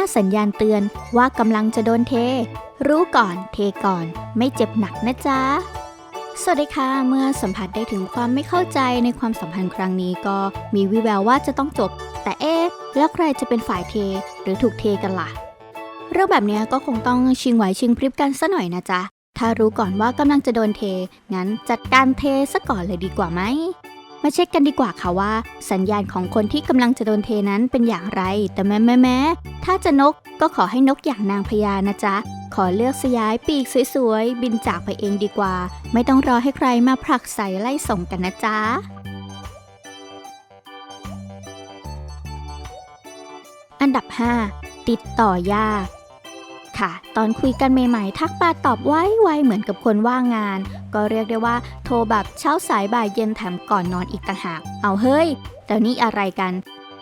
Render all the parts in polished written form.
5 สัญญาณเตือนว่ากำลังจะโดนเทรู้ก่อนเทก่อนไม่เจ็บหนักนะจ๊ะสวัสดีค่ะเมื่อสัมผัสได้ถึงความไม่เข้าใจในความสัมพันธ์ครั้งนี้ก็มีวิแววว่าจะต้องจบแต่แล้วใครจะเป็นฝ่ายเทหรือถูกเทกันล่ะเรื่องแบบนี้ก็คงต้องชิงไหวชิงพริบกันซะหน่อยนะจ๊ะถ้ารู้ก่อนว่ากำลังจะโดนเทงั้นจัดการเทซะก่อนเลยดีกว่าไหมมาเช็คกันดีกว่าค่ะว่าสัญญาณของคนที่กำลังจะโดนเทนั้นเป็นอย่างไรแต่แม้ถ้าจะนกก็ขอให้นกอย่างนางพญานะจ๊ะขอเลือกสยายปีกสวยๆบินจากไปเองดีกว่าไม่ต้องรอให้ใครมาผลักใส่ไล่ส่งกันนะจ๊ะอันดับ 5 ติดต่อยากค่ะตอนคุยกันใหม่ๆทักมาตอบไวๆเหมือนกับคนว่างงานก็เรียกได้ว่าโทรแบบเช้าสายบ่ายเย็นแถมก่อนนอนอีกต่างหากเอาเฮ้ยแต่นี่อะไรกัน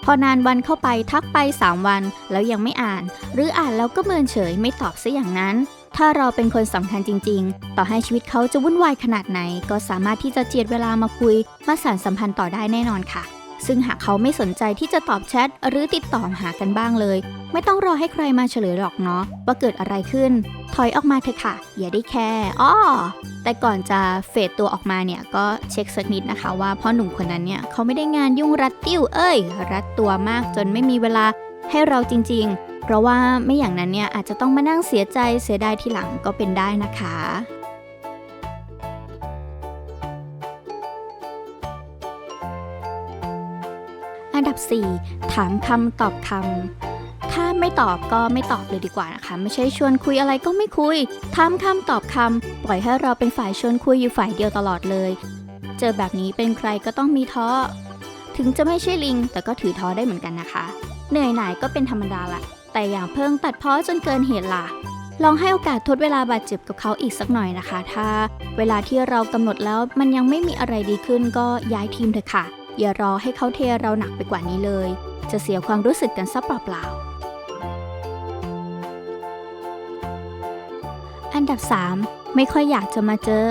พอนานวันเข้าไปทักไป3 วันแล้วยังไม่อ่านหรืออ่านแล้วก็เมินเฉยไม่ตอบซะอย่างนั้นถ้าเราเป็นคนสำคัญจริงๆต่อให้ชีวิตเขาจะวุ่นวายขนาดไหนก็สามารถที่จะเจียดเวลามาคุยมาสานสัมพันธ์ต่อได้แน่นอนค่ะซึ่งหากเขาไม่สนใจที่จะตอบแชทหรือติดต่อหากันบ้างเลยไม่ต้องรอให้ใครมาเฉลยหรอกเนาะว่าเกิดอะไรขึ้นถอยออกมาเถอะค่ะอย่าได้แคร์แต่ก่อนจะเฟดตัวออกมาเนี่ยก็เช็คสักนิดนะคะว่าพ่อหนุ่มคนนั้นเนี่ยเขาไม่ได้งานยุ่งรัดติ้วรัดตัวมากจนไม่มีเวลาให้เราจริงๆเพราะว่าไม่อย่างนั้นเนี่ยอาจจะต้องมานั่งเสียใจเสียดายทีหลังก็เป็นได้นะคะอันดับ 4 ถามคำตอบคำถ้าไม่ตอบก็ไม่ตอบเลยดีกว่านะคะไม่ใช่ชวนคุยอะไรก็ไม่คุยถามคำตอบคำปล่อยให้เราเป็นฝ่ายชวนคุยอยู่ฝ่ายเดียวตลอดเลยเจอแบบนี้เป็นใครก็ต้องมีท้อถึงจะไม่ใช่ลิงแต่ก็ถือท้อได้เหมือนกันนะคะเหนื่อยหน่ายก็เป็นธรรมดาละแต่อย่าเพิ่งตัดพ้อจนเกินเหตุล่ะลองให้โอกาสทดเวลาบาดเจ็บกับเขาอีกสักหน่อยนะคะถ้าเวลาที่เรากำหนดแล้วมันยังไม่มีอะไรดีขึ้นก็ย้ายทีมเถอะค่ะอย่ารอให้เขาเทเราหนักไปกว่านี้เลยจะเสียความรู้สึกกันซะเปล่าๆอันดับ 3 ไม่ค่อยอยากจะมาเจอ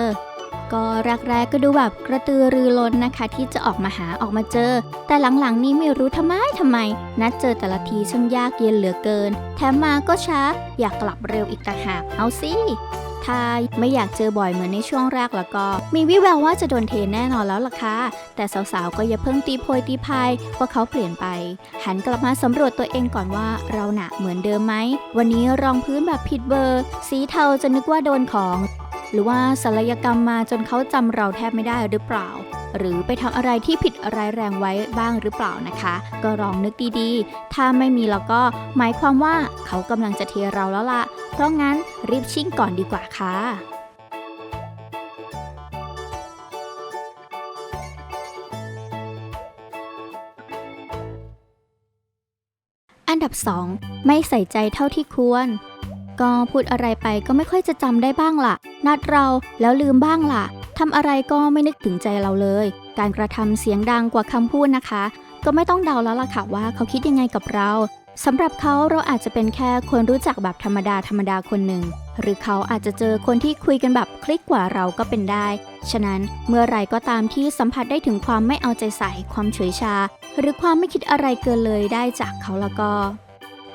ก็แรกๆก็ดูแบบกระตือรือร้นนะคะที่จะออกมาหาออกมาเจอแต่หลังๆนี้ไม่รู้ทำไมนัดเจอแต่ละทีช่างยากเย็นเหลือเกินแถมมาก็ช้าอยากกลับเร็วอีกต่างหากเอาสิถ้าไม่อยากเจอบ่อยเหมือนในช่วงแรกแล้วก็มีวิแววว่าจะโดนเทแน่นอนแล้วล่ะค่ะแต่สาวๆก็อย่าเพิ่งตีโพยตีพายว่าเขาเปลี่ยนไปหันกลับมาสำรวจตัวเองก่อนว่าเราหนะเหมือนเดิมไหมวันนี้รองพื้นแบบผิดเบอร์สีเทาจะนึกว่าโดนของหรือว่าศัลยกรรมมาจนเขาจำเราแทบไม่ได้หรือเปล่าหรือไปทำอะไรที่ผิดร้ายแรงไว้บ้างหรือเปล่านะคะก็ลองนึกดีๆถ้าไม่มีแล้วก็หมายความว่าเขากำลังจะเทเราแล้วล่ะเพราะงั้นรีบชิ่งก่อนดีกว่าค่ะอันดับ 2 ไม่ใส่ใจเท่าที่ควรก็พูดอะไรไปก็ไม่ค่อยจะจำได้บ้างล่ะนัดเราแล้วลืมบ้างล่ะทำอะไรก็ไม่นึกถึงใจเราเลยการกระทำเสียงดังกว่าคำพูดนะคะก็ไม่ต้องเดาแล้วล่ะค่ะว่าเขาคิดยังไงกับเราสำหรับเขาเราอาจจะเป็นแค่คนรู้จักแบบธรรมดาคนหนึ่งหรือเขาอาจจะเจอคนที่คุยกันแบบคลิกกว่าเราก็เป็นได้ฉะนั้นเมื่อไรก็ตามที่สัมผัสได้ถึงความไม่เอาใจใส่ความเฉยชาหรือความไม่คิดอะไรเกินเลยได้จากเขาแล้วก็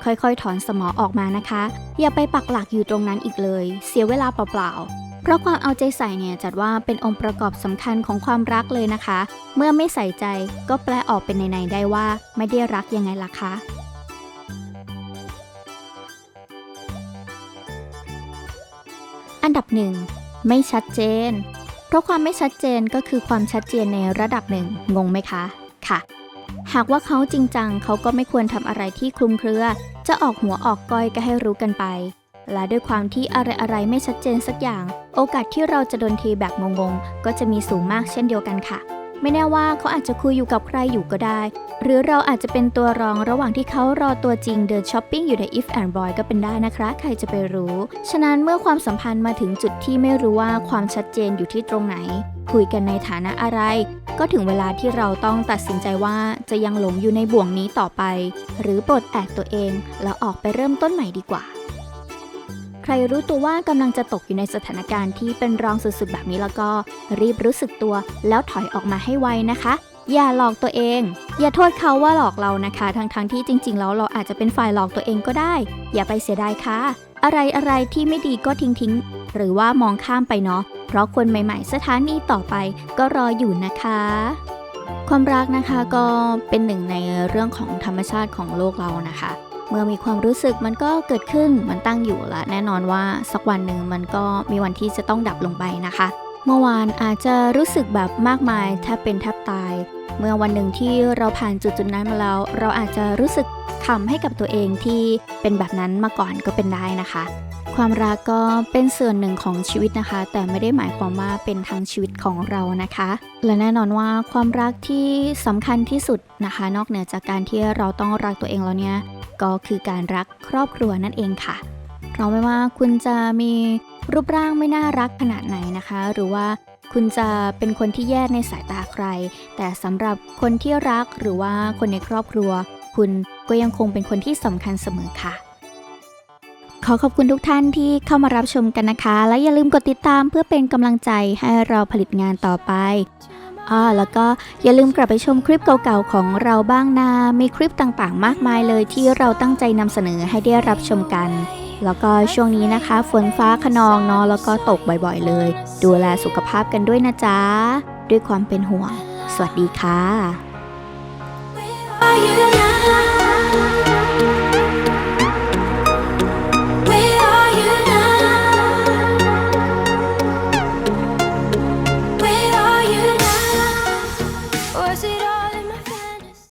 ค่อยๆถอนสมอออกมานะคะอย่าไปปักหลักอยู่ตรงนั้นอีกเลยเสียเวลาเปล่าๆเพราะความเอาใจใส่เนี่ยจัดว่าเป็นองค์ประกอบสำคัญของความรักเลยนะคะเมื่อไม่ใส่ใจก็แปลออกเป็นในๆได้ว่าไม่ได้รักยังไงล่ะคะอันดับ 1 ไม่ชัดเจนเพราะความไม่ชัดเจนก็คือความชัดเจนในระดับหนึ่งงงไหมคะค่ะหากว่าเขาจริงจังเขาก็ไม่ควรทำอะไรที่คลุมเครือจะออกหัวออกก้อยก็ให้รู้กันไปและด้วยความที่อะไรไม่ชัดเจนสักอย่างโอกาสที่เราจะโดนเทแบบงงๆก็จะมีสูงมากเช่นเดียวกันค่ะไม่แน่ว่าเขาอาจจะคุยอยู่กับใครอยู่ก็ได้หรือเราอาจจะเป็นตัวรองระหว่างที่เขารอตัวจริงเดินช้อปปิ้งอยู่ใน If and Boy ก็เป็นได้นะคะใครจะไปรู้ฉะนั้นเมื่อความสัมพันธ์มาถึงจุดที่ไม่รู้ว่าความชัดเจนอยู่ที่ตรงไหนคุยกันในฐานะอะไรก็ถึงเวลาที่เราต้องตัดสินใจว่าจะยังหลงอยู่ในบ่วงนี้ต่อไปหรือปลดแอกตัวเองแล้วออกไปเริ่มต้นใหม่ดีกว่าใครรู้ตัวว่ากำลังจะตกอยู่ในสถานการณ์ที่เป็นรองสุดๆแบบนี้แล้วก็รีบรู้สึกตัวแล้วถอยออกมาให้ไวนะคะ อย่าหลอกตัวเอง อย่าโทษเขาว่าหลอกเรานะคะทั้งที่จริงๆแล้วเราอาจจะเป็นฝ่ายหลอกตัวเองก็ได้อย่าไปเสียดายค่ะอะไรที่ไม่ดีก็ทิ้งหรือว่ามองข้ามไปเนาะเพราะคนใหม่ๆสถานีต่อไปก็รออยู่นะคะความรักนะคะก็เป็นหนึ่งในเรื่องของธรรมชาติของโลกเรานะคะเมื่อมีความรู้สึกมันก็เกิดขึ้นมันตั้งอยู่และแน่นอนว่าสักวันหนึ่งมันก็มีวันที่จะต้องดับลงไปนะคะเมื่อวานอาจจะรู้สึกแบบมากมายแทบเป็นแทบตายเมื่อวันหนึ่งที่เราผ่านจุดนั้นมาแล้วเราอาจจะรู้สึกขำให้กับตัวเองที่เป็นแบบนั้นมาก่อนก็เป็นได้นะคะความรักก็เป็นส่วนหนึ่งของชีวิตนะคะแต่ไม่ได้หมายความว่าเป็นทั้งชีวิตของเรานะคะและแน่นอนว่าความรักที่สำคัญที่สุดนะคะนอกเหนือจากการที่เราต้องรักตัวเองแล้วเนี่ยก็คือการรักครอบครัวนั่นเองค่ะเพราะไม่ว่าคุณจะมีรูปร่างไม่น่ารักขนาดไหนนะคะหรือว่าคุณจะเป็นคนที่แย่ในสายตาใครแต่สำหรับคนที่รักหรือว่าคนในครอบครัวคุณก็ยังคงเป็นคนที่สำคัญเสมอค่ะขอขอบคุณทุกท่านที่เข้ามารับชมกันนะคะและอย่าลืมกดติดตามเพื่อเป็นกำลังใจให้เราผลิตงานต่อไปแล้วก็อย่าลืมกลับไปชมคลิปเก่าๆของเราบ้างนะมีคลิปต่างๆมากมายเลยที่เราตั้งใจนำเสนอให้ได้รับชมกันแล้วก็ช่วงนี้นะคะฝนฟ้าคะนองเนาะแล้วก็ตกบ่อยๆเลยดูแลสุขภาพกันด้วยนะจ๊ะด้วยความเป็นห่วงสวัสดีค่ะ